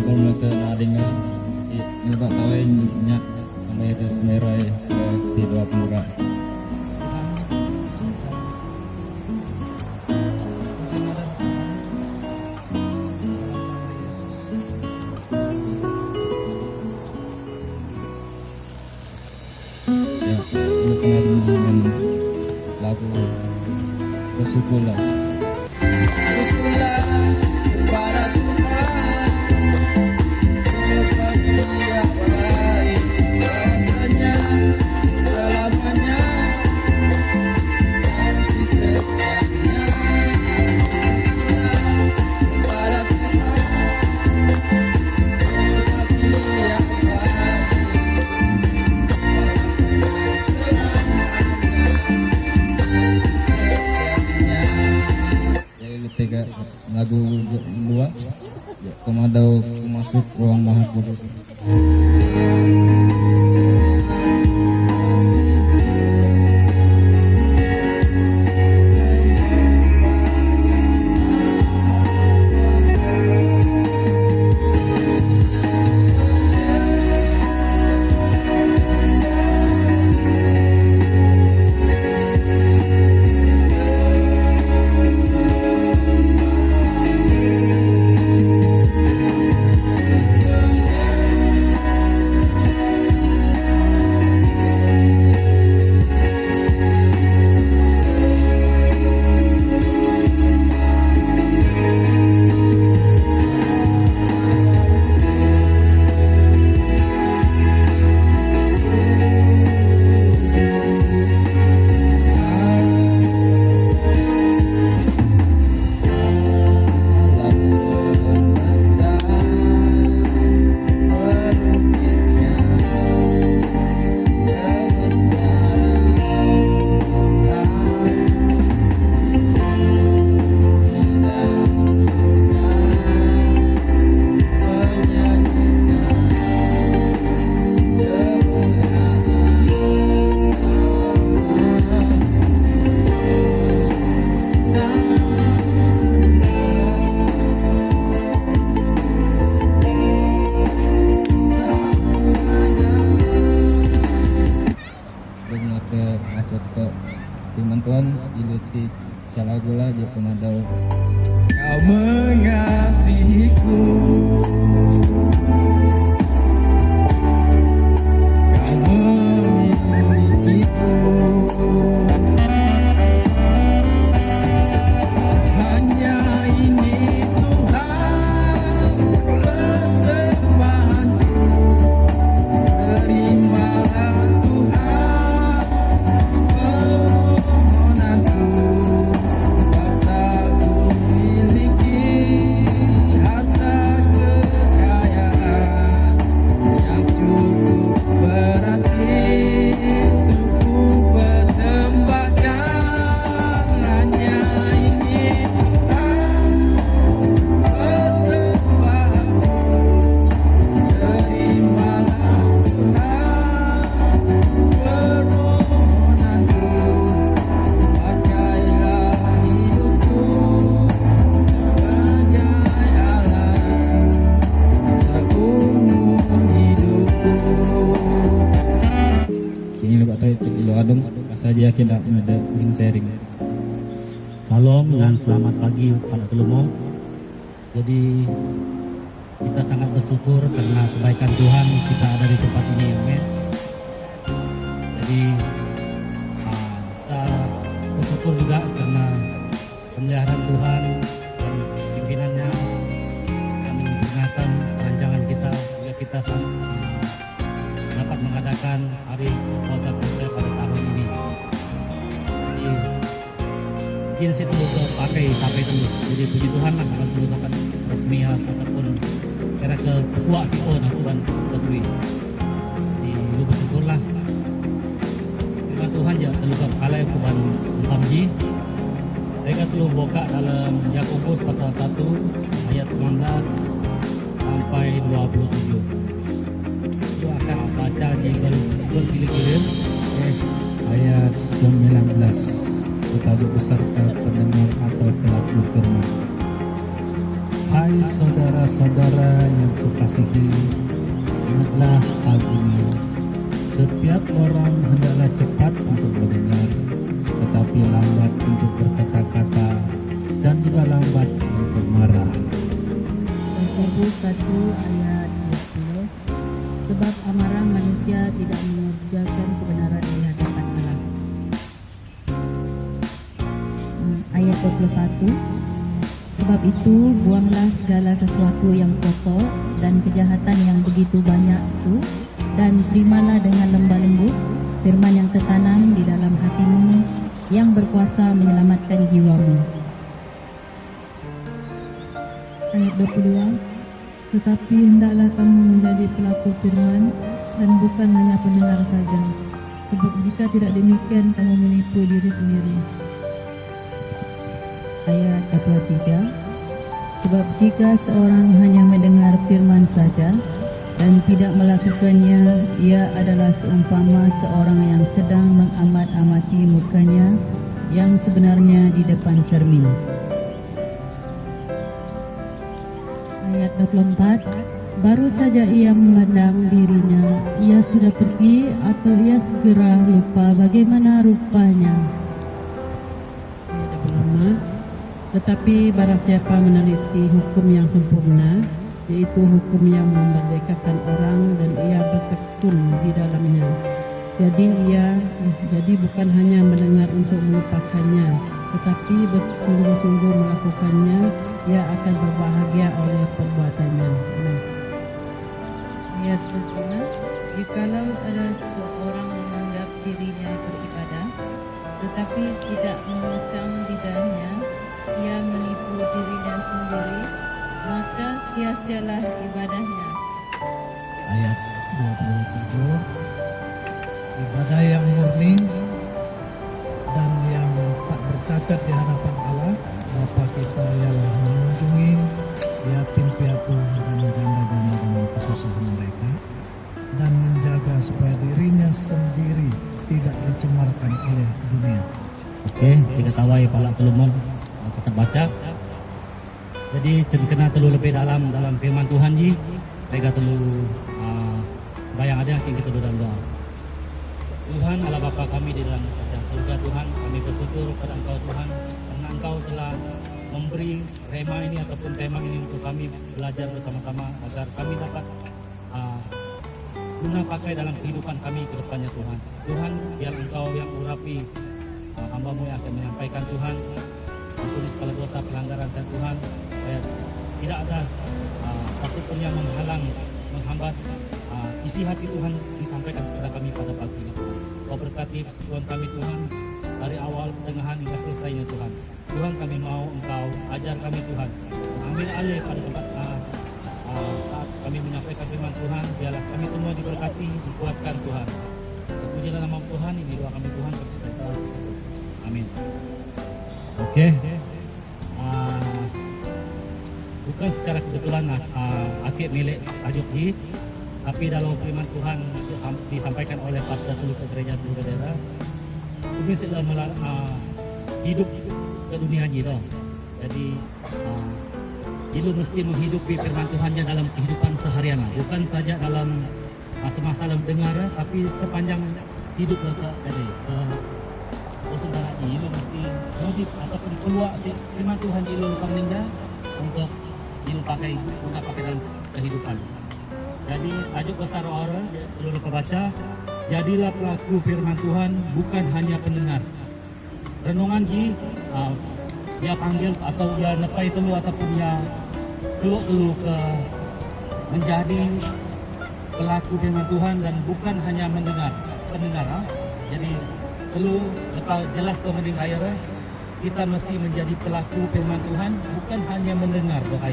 kalau ke nadingnya nyoba tawain nyak merah di dua murah. Ya, ini pengen dengan lagu bersyukurlah. Tiga lagu dua Komadau masuk ruang maha kudus. Masuk ke firman Tuhan iluti calagula dia Komadau. Kau mengasihiku, kau memilikiku, hanya ini Tuhan persembahanku, terimalah Tuhan permohonanku. Saja kita ada sharing. Salam dan selamat pagi pada Telumo. Jadi kita sangat bersyukur karena kebaikan Tuhan kita ada di tempat ini, amin. Jadi kita bersyukur juga karena pemeliharaan Tuhan dan pimpinannya kami mendengarkan perancangan kita juga kita dapat mengadakan hari kota Kutai pada tahun ini. Jadi situ pakai sampai itu. Jadi puji Tuhan lah kalau dulu sampai resmi ataupun kira ke kuat si on Tuhan berdui. Jadi lu bersyukurlah. Terima Tuhan ya terluka kalai Tuhan Muhamji. Saya perlu buka dalam Yakobus pasal 1 ayat 19 sampai 27. Itu akan baca di berpilih-pilih ayat 19 kepada beserta pendengar atau pelaku firman. Hai saudara-saudara yang kukasihi, ingatlah hal ini. Setiap orang hendaklah cepat untuk mendengar, tetapi lambat untuk berkata-kata, dan juga lambat untuk marah. Yakobus 1 ayat 20. Sebab amarah manusia tidak mengerjakan kebenaran di hadapan Allah. Ayat 21. Sebab itu buanglah segala sesuatu yang kotor dan kejahatan yang begitu banyak itu, dan terimalah dengan lembah lembut firman yang tertanam di dalam hatimu, yang berkuasa menyelamatkan jiwamu. Ayat 22. Tetapi hendaklah kamu menjadi pelaku firman dan bukan hanya pendengar saja, sebab jika tidak demikian kamu menipu diri sendiri. Ayat 23. Sebab jika seorang hanya mendengar firman saja dan tidak melakukannya, ia adalah seumpama seorang yang sedang mengamat-amati mukanya yang sebenarnya di depan cermin. Ayat 24. Baru saja ia memandang dirinya, ia sudah pergi atau ia segera lupa bagaimana rupanya. Ayat 25. Tetapi barang siapa meneliti hukum yang sempurna, yaitu hukum yang memerdekakan orang, dan ia bertekun di dalamnya, jadi bukan hanya mendengar untuk melupakannya, tetapi bersungguh-sungguh melakukannya, ia akan berbahagia oleh perbuatannya. Ayat 25. Jikalau ada seorang menganggap dirinya beribadah, tetapi tidak mengecam lidahnya, ia menipu dirinya sendiri, maka sia-sialah ibadahnya. Ayat 27. Ibadah yang murni dan yang tak bercacat di hadapan Allah Bapa kita ialah mengunjungi yatim piatu dan janda-janda dengan kesusahan mereka, dan menjaga supaya dirinya sendiri tidak dicemarkan oleh dunia. Oke, kita tawai pala telumon kita baca. Jadi kena telu lebih dalam firman Tuhan ji. Saya telu bayang ada yang kita dalam doa. Tuhan Allah Bapa kami di dalam kerajaan surga, Tuhan kami bersyukur kepada Engkau Tuhan, karena Engkau telah memberi rema ini ataupun tema ini untuk kami belajar bersama-sama agar kami dapat guna pakai dalam kehidupan kami ke depannya Tuhan. Tuhan biar Engkau yang urapi hamba-Mu yang akan menyampaikan Tuhan. Ampuni segala dosa pelanggaran dan Tuhan, supaya tidak ada satupun yang menghambat isi hati Tuhan disampaikan kepada kami pada pagi ini Tuhan. Kau berkati Tuhan kami Tuhan dari awal, pertengahan hingga selesainya Tuhan. Tuhan kami mau Engkau ajar kami Tuhan, ambil alih pada tempat saat kami menyampaikan firman Tuhan. Biarlah kami semua diberkati, dikuatkan Tuhan. Terpujilah nama Tuhan, ini doa kami Tuhan. Amin. Oke. Bukan secara kebetulan akhir milik Ajokji, tapi dalam firman Tuhan disampaikan oleh pastor seluruh gereja seluruh daerah. Kami sedang hidup ke dunia jiwa. Jadi jilu mesti menghidupi firman Tuhannya dalam kehidupan seharian, bukan saja dalam semasa dalam dengar, tapi sepanjang hidup kita. Jadi saudara jilu mesti wajib ataupun keluar firman Tuhan jilu panggilnya untuk jilu pakai dalam kehidupan. Jadi tajuk besar orang seluruh pembaca, jadilah pelaku firman Tuhan, bukan hanya pendengar. Renungan dia panggil atau dia nepai telu ataupun dia telu ke menjadi pelaku firman Tuhan dan bukan hanya pendengar. Jadi telu jelas kemudian akhirnya kita mesti menjadi pelaku firman Tuhan, bukan hanya mendengar doa.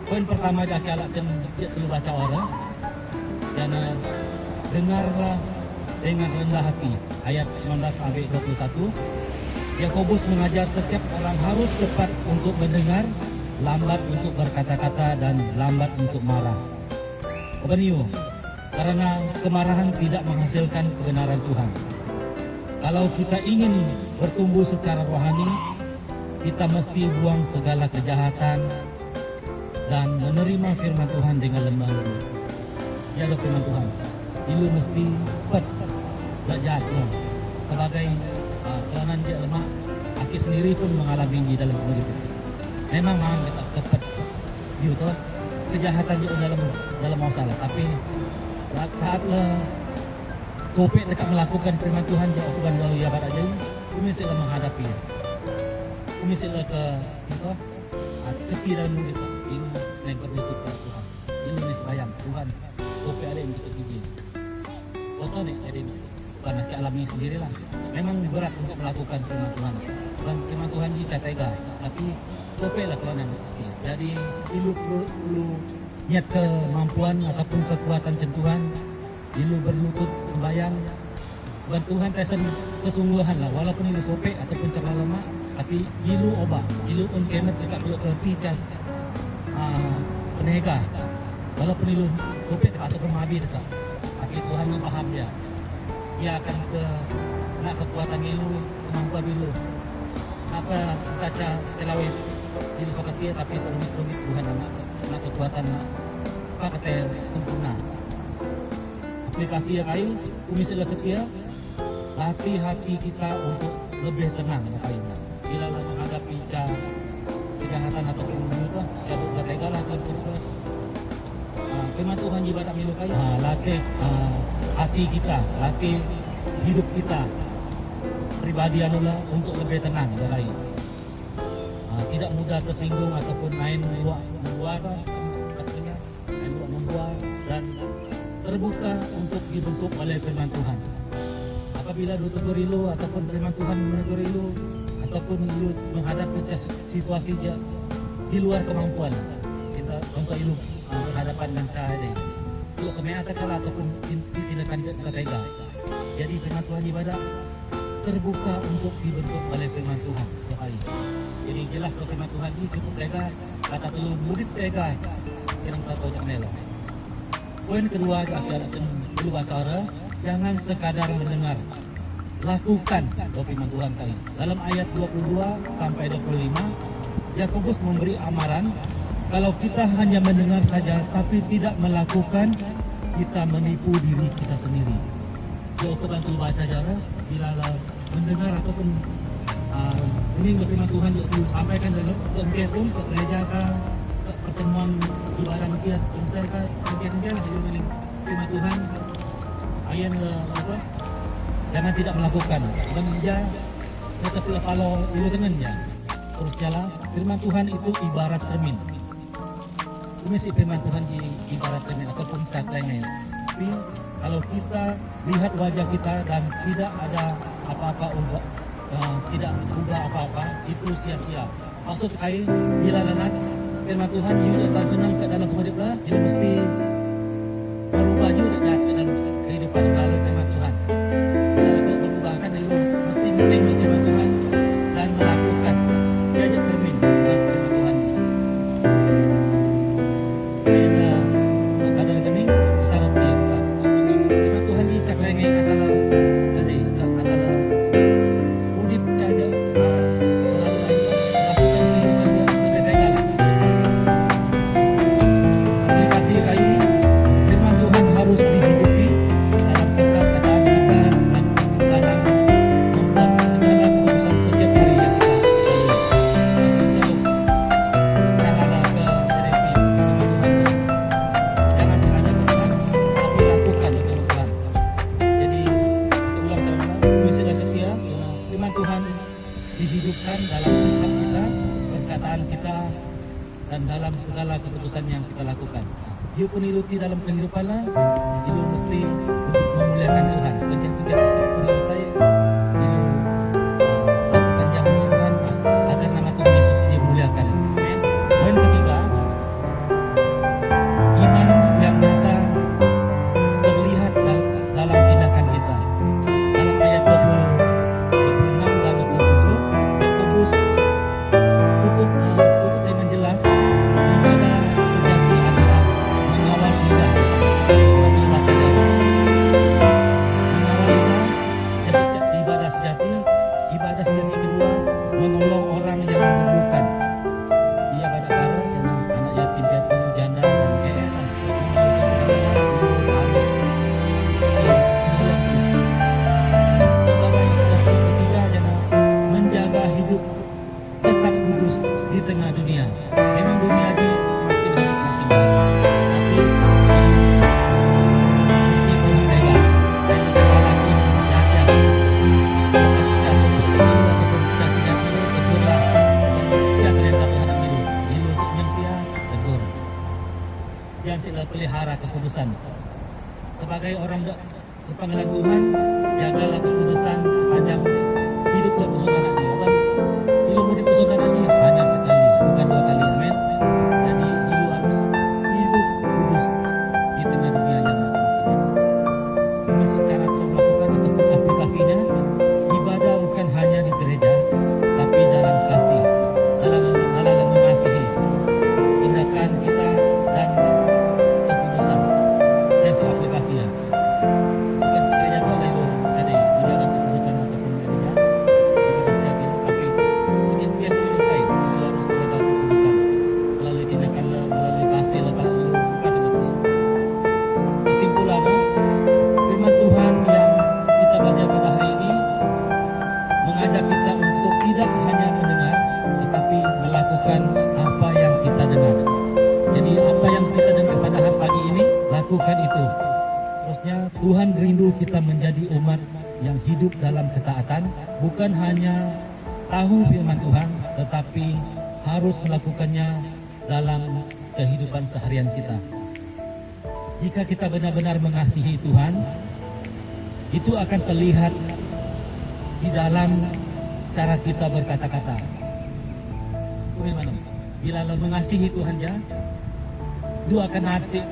Poin pertama adalah telu baca orang dan dengarlah dengan rendah hati. Ayat 19 sampai 21. Yakobus mengajar setiap orang harus cepat untuk mendengar, lambat untuk berkata-kata, dan lambat untuk marah. Kebenaran, karena kemarahan tidak menghasilkan kebenaran Tuhan. Kalau kita ingin bertumbuh secara rohani, kita mesti buang segala kejahatan, dan menerima firman Tuhan dengan lemah lembut. Dia ada firman Tuhan. Ilu mesti cepat belajar sebagai kelainan dia lemah. Aki sendiri pun mengalami di dalam hidup itu. Memang kita cepat gitu kejahatan dia dalam masalah, tapi saat topik dekat melakukan firman Tuhan dia bukan lalu ya pada jadi mesti menghadapi. Mesti ke itu hati dalam kita ini yang berlutut pada Tuhan. Ini bayang Tuhan topik ada yang kita gigi. Foto nih jadi bukan nak alami sendirilah. Memang berat untuk melakukan firman Tuhan. Dan firman Tuhan jika tega, tapi topiklah kelainan. Jadi perlu niat kemampuan ataupun kekuatan sentuhan, ilu berlutut sembahyang. Bukan Tuhan tesen kesungguhan lah, walaupun ilu sopek ataupun cara lemak, tapi ilu obah, ilu on kemet dekat belok kerti can penega. Walaupun ilu sopek ataupun mabi dekat, tapi Tuhan memaham dia. Dia akan nak kekuatan ilu, kemampuan ilu. Apa kaca selawis ilu sokatia tapi rumit Tuhan nak kekuatan apa kata sempurna. Aplikasi yang lain, kumisila ketia, latih hati kita untuk lebih tenang makanya. Bila menghadapi kejahatan atau kemudian ya bertegalah terus. Firman Tuhan juga tak melukai. Latih hati kita, latih hidup kita pribadi adalah untuk lebih tenang lain. Tidak mudah tersinggung ataupun main membuat dan terbuka untuk dibentuk oleh firman Tuhan. Apabila lu tegur ilu ataupun firman Tuhan menegur ilu ataupun ilu menghadapi situasi di luar kemampuan kita untuk ilu berhadapan dengan cara ini. Kalau kemeatan kalah ataupun tindakan kita tega. Jadi firman Tuhan ibadah terbuka untuk dibentuk oleh firman Tuhan sekali. Jadi jelas kalau firman Tuhan ini cukup tega, kata perlu murid tega yang tak tahu macam mana. Poin kedua adalah perlu bahasa jangan sekadar mendengar, lakukan firman Tuhan kali. Dalam ayat 22 sampai 25, Yakobus memberi amaran kalau kita hanya mendengar saja tapi tidak melakukan, kita menipu diri kita sendiri. Aku bantu baca cara bila mendengar ataupun ini firman Tuhan itu sampaikan dalam ke pun ke gereja ke pertemuan ibadah kita kita mungkin jadi firman Tuhan ayat apa jangan tidak melakukan dan dia kata kalau itu dengannya terus jalan firman Tuhan itu ibarat cermin. Ini si firman Tuhan di ibarat cermin ataupun katanya. Tapi kalau kita lihat wajah kita dan tidak ada apa-apa tidak berubah apa-apa, itu sia-sia. Maksud saya bila nanti firman Tuhan itu tak senang ke dalam kehidupan, itu mesti berubah juga ke dalam kehidupan melalui firman Tuhan. Untuk berubahkan itu mesti mendengar firman Tuhan dan melakukan. Dia aja cermin dalam firman Tuhan. Sekadar gini, kita firman Tuhan dicak lagi kata jadi kata udip saja aplikasi kayu firman Tuhan harus dihidupi dalam setiap keadaan kita dan dalam membuat segala keputusan setiap hari yang kita lalui. Jangan ada ke direktif firman Tuhan. Jangan sengaja berbuat, tapi lakukan itu Tuhan. Jadi ulang teman-teman, misi dan setia firman Tuhan dihidupkan dalam sikap kita, perkataan kita, dan dalam segala keputusan yang kita lakukan. Dia pun iluti dalam kehidupan lah, ilu mesti untuk memuliakan Tuhan. Bagian tiga pun ilu saya, ilu lakukan yang Tuhan agar nama Tuhan Yesus dimuliakan. Amin. Poin ketiga, iman yang nyata terlihat dalam tindakan kita. Dalam ayat 26 dan 27, Yakobus tutup dengan jelas ibadah sejati adalah mengawal lidah. Mengawal lidah yang sila pelihara kekudusan. Sebagai orang berpanggilan Tuhan, jagalah kekudusan sepanjang hidup bersaudara ini. Orang ilmu di bersaudara ini hanya sekali, bukan 2 kali. Amin. Jadi ilu harus hidup kudus di tengah dunia yang secara melakukan ataupun aplikasinya, ibadah bukan hanya di gereja, tapi dalam kasih, dalam mengasihi, tindakan kita dan kekudusan. Yang soal aplikasinya. Bukan gereja itu ada itu, jadi menjaga kekudusan ataupun gereja, tapi pengintian itu lain. Kita harus menjaga kekudusan melalui tindakan, melalui kasih, lepas bukan seperti. Kesimpulannya, firman Tuhan yang kita baca pada hari ini mengajak kita untuk tidak hanya mendengar, tetapi melakukan apa yang kita dengar. Jadi apa yang kita dengar pada hari pagi ini, lakukan itu. Terusnya, Tuhan rindu kita menjadi umat yang hidup dalam ketaatan, bukan hanya tahu firman Tuhan, tetapi harus melakukannya dalam kehidupan seharian kita. Jika kita benar-benar mengasihi Tuhan, itu akan terlihat di dalam cara kita berkata-kata. Bagaimana? Bila lo mengasihi Tuhan ya, itu akan nanti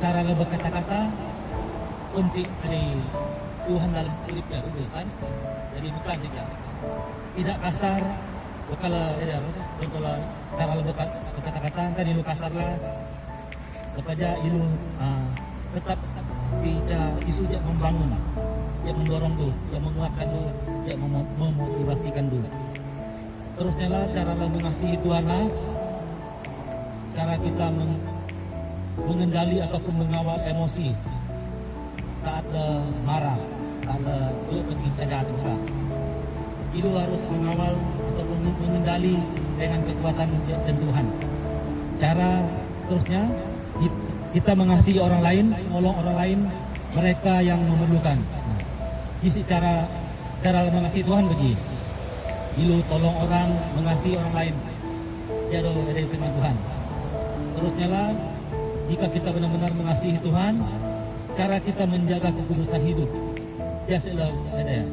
cara lo berkata-kata untuk dari Tuhan dalam hidupnya itu kan. Jadi bukan tidak kasar. Kalau ya, contohnya cara lo berkata-kata kan ilu kasar lah. Kepada ilu tetap bicara isu yang membangun, yang mendorong dulu, yang menguatkan dulu, yang memotivasikan dulu. Terusnya lah cara mengasihi Tuhan lah, cara kita mengendali ataupun mengawal emosi saat marah, saat pergi jaga Tuhan. Itu harus mengawal ataupun mengendali dengan kekuatan Tuhan. Cara terusnya kita mengasihi orang lain, menolong orang lain, mereka yang memerlukan. Isi cara mengasihi Tuhan begini. Ilu tolong orang, mengasihi orang lain. Ya dari firman Tuhan. Terusnya lah, jika kita benar-benar mengasihi Tuhan, cara kita menjaga kekudusan hidup. Ya selalu ada ya.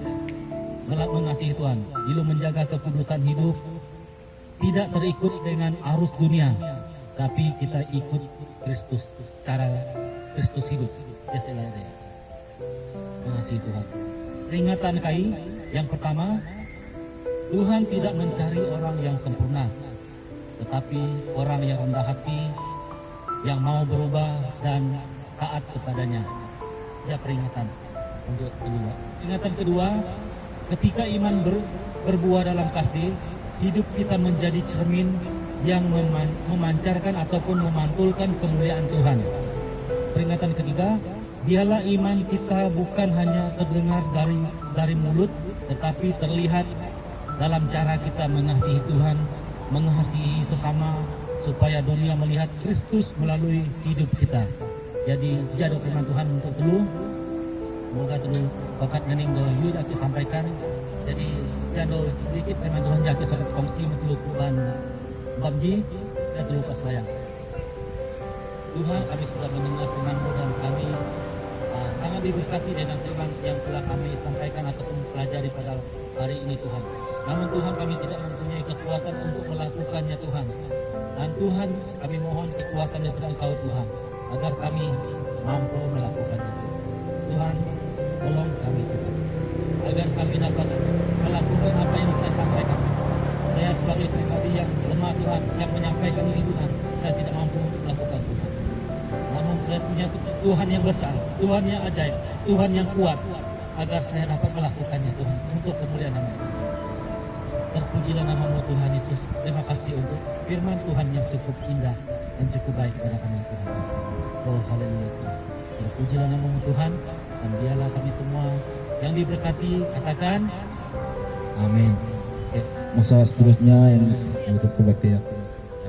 Mengasihi Tuhan. Ilu menjaga kekudusan hidup, tidak terikut dengan arus dunia, tapi kita ikut Kristus, cara Kristus hidup. Ya selalu ada ya. Mengasihi Tuhan. Peringatan kai yang pertama, Tuhan tidak mencari orang yang sempurna, tetapi orang yang rendah hati, yang mau berubah dan taat kepadanya. Ya peringatan untuk kedua. Peringatan kedua, ketika iman berbuah dalam kasih, hidup kita menjadi cermin yang memancarkan ataupun memantulkan kemuliaan Tuhan. Peringatan ketiga, dialah iman kita bukan hanya terdengar dari mulut, tetapi terlihat dalam cara kita mengasihi Tuhan, mengasihi sesama, supaya dunia melihat Kristus melalui hidup kita. Jadi jadu firman Tuhan untuk dulu, semoga dulu bakat ngening do yud aku sampaikan. Jadi jadu sedikit firman Tuhan jaga sokat kongsi untuk ban bamji dan dulu pas layang. Tuhan, kami sudah mendengar firman-Mu dan kami sangat diberkati dengan firman yang telah kami sampaikan ataupun pelajari pada hari ini Tuhan. Namun Tuhan, kami tidak mempunyai kekuatan untuk melakukannya Tuhan. Dan Tuhan, kami mohon kekuatan daripada Engkau Tuhan, agar kami mampu melakukannya. Tuhan, tolong kami Tuhan, agar kami dapat melakukan apa yang saya sampaikan. Saya sebagai pribadi yang lemah Tuhan, yang menyampaikan ini Tuhan, saya tidak mampu melakukan Tuhan. Namun saya punya Tuhan yang besar, Tuhan yang ajaib, Tuhan yang kuat, agar saya dapat melakukannya Tuhan, untuk kemuliaan nama. Terpujilah nama-Mu Tuhan Yesus. Terima kasih untuk firman Tuhan yang cukup indah dan cukup baik kepada kami Tuhan. Oh haleluya. Terpujilah nama-Mu Tuhan, dan biarlah kami semua yang diberkati katakan Amin. Masa seterusnya yang untuk kebaktian.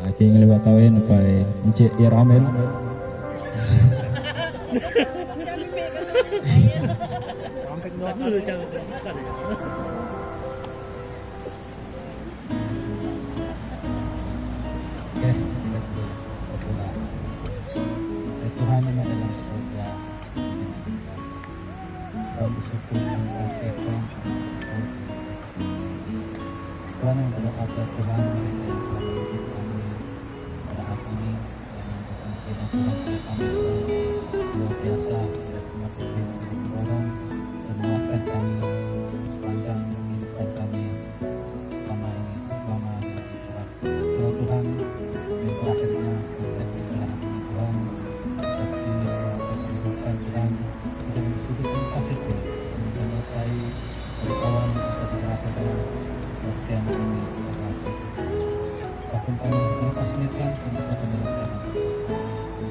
Acing lewat tahun sampai Encik Iramel. Tuhan yang ada dalam surga. Kami bersyukur dan kasih Tuhan. Tuhan yang berdoa kepada Tuhan mereka yang telah mendidik kami pada hari ini yang tidak Tuhan kami luar biasa dan terima kasih untuk orang dan maafkan kami panjang kehidupan kami selama ini selama Tuhan. Tuhan yang terakhirnya kita berdoa Tuhan tapi kehidupan Tuhan kita bersyukur dan kasih Tuhan dan menyertai kawan kita berdoa dalam yang ini bahkan kami berlepas niatkan untuk kata melakukan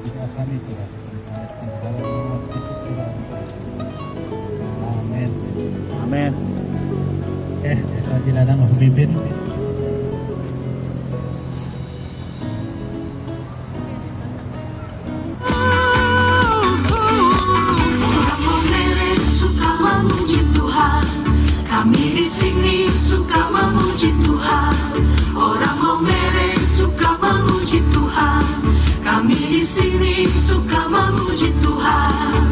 doa kami Tuhan di dalam nama Yesus Tuhan. Amin. Amin. Saya diladang pemimpin. Suka memuji Tuhan, kami di sini suka memuji Tuhan. Orang Momere suka memuji Tuhan, kami di sini suka memuji Tuhan.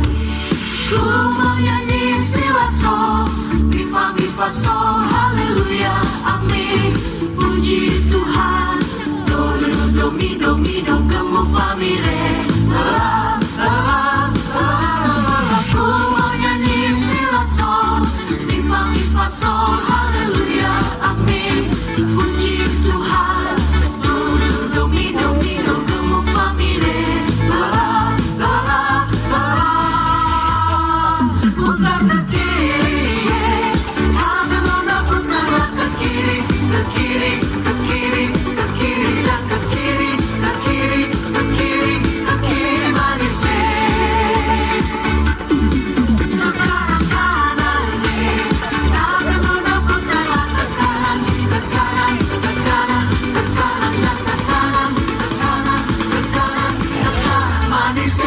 Ku mau nyanyi silaso, bifa bifa so, haleluya, amin. Puji Tuhan, do do do mi do gemu famire, la la la la. Ku mau nyanyi silaso, bifa bifa so, haleluya, amin. Puji Tuhan, do do mi gemu famire, la la la la. Putar ke kiri, tangan nona putar ke kiri, ke kiri, ke kiri, ke kiri dan ke kiri, ke kiri, ke kiri, ke kiri manis. Sekarang kanan deh, tangan nona putar ke kanan, ke kanan, ke kanan, ke kanan dan ke kanan, ke kanan, ke kanan, ke kanan manis.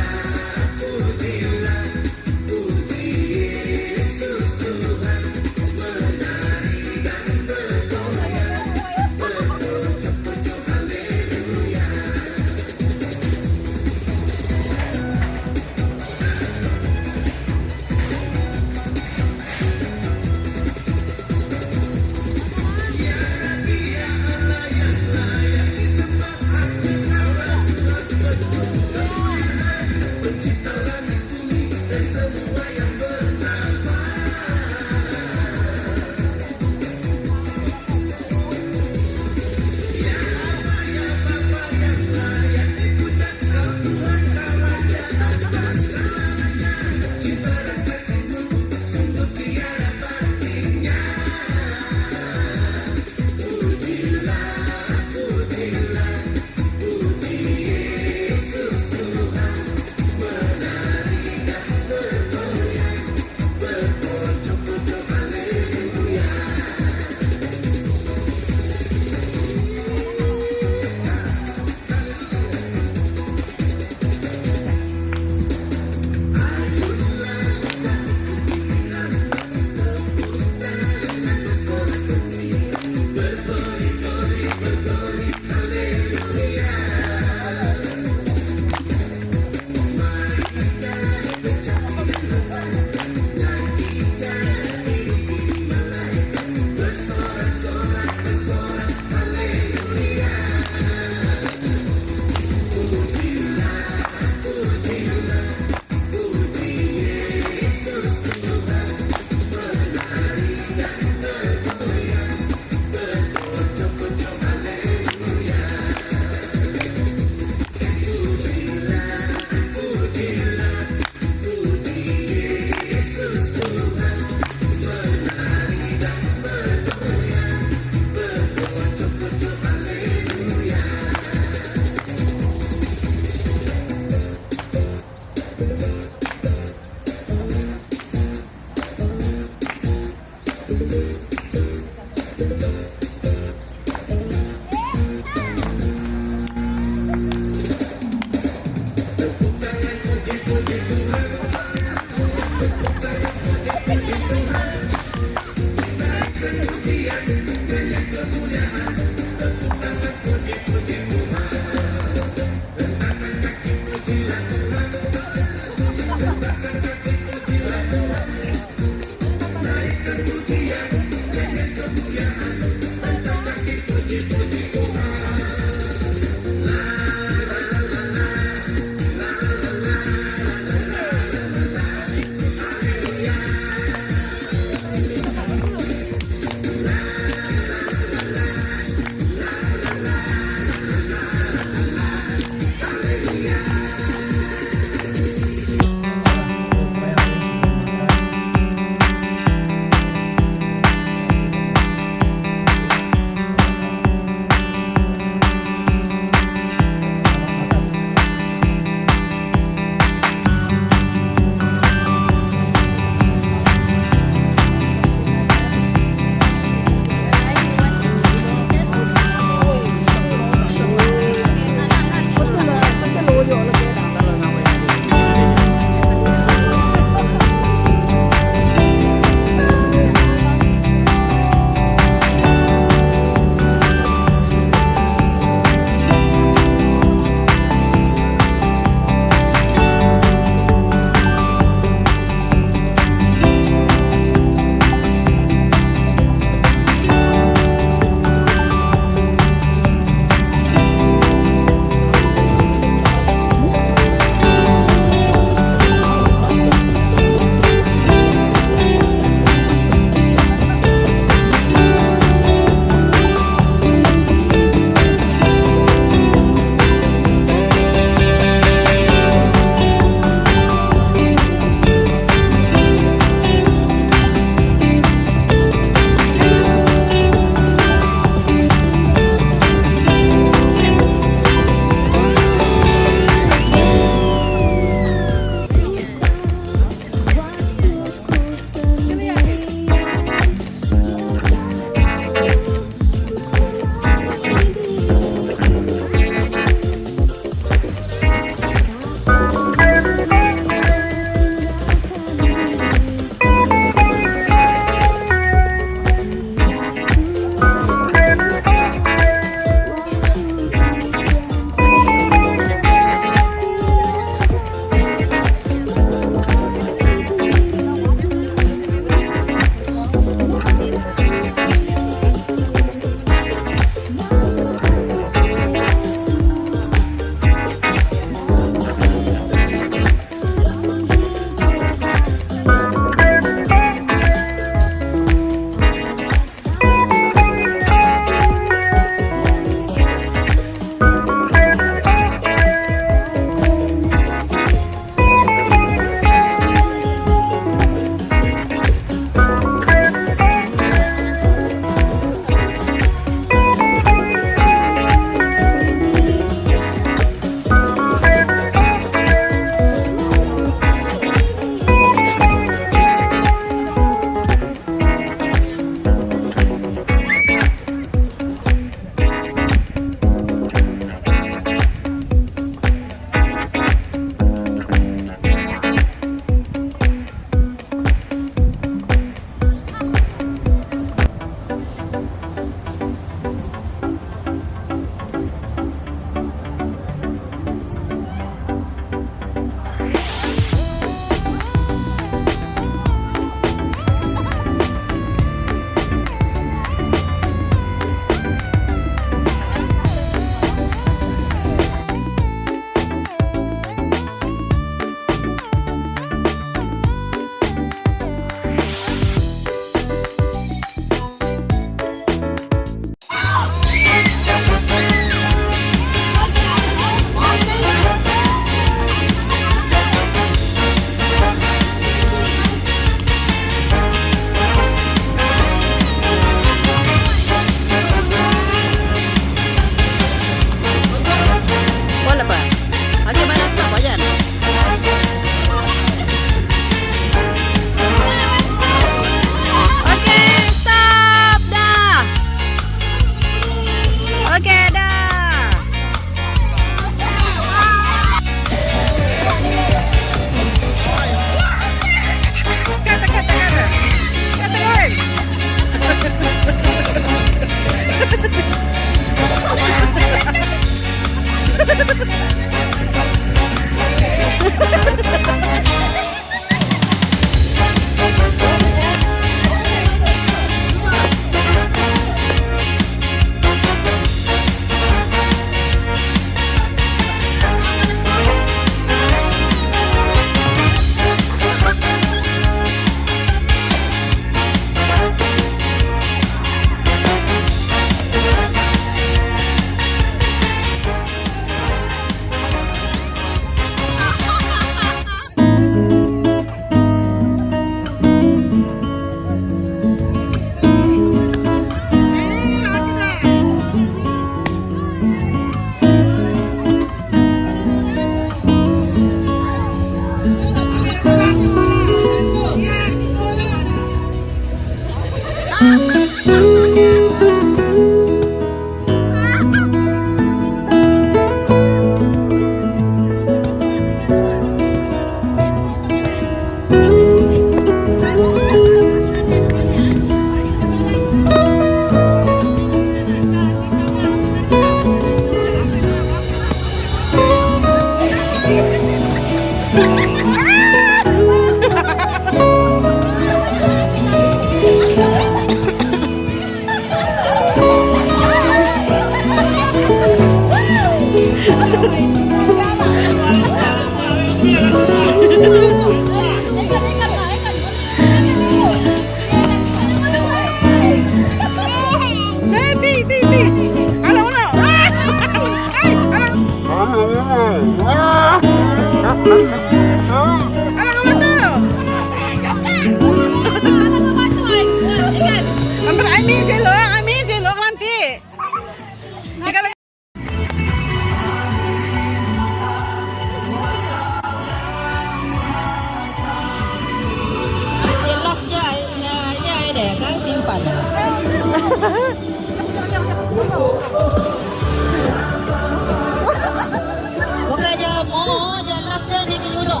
Bukannya mau jelasnya di dulu.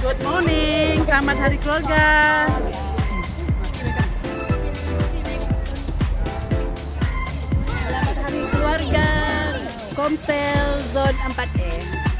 Good morning, selamat hari keluarga. Selamat hari keluarga Komsel Zon 4E.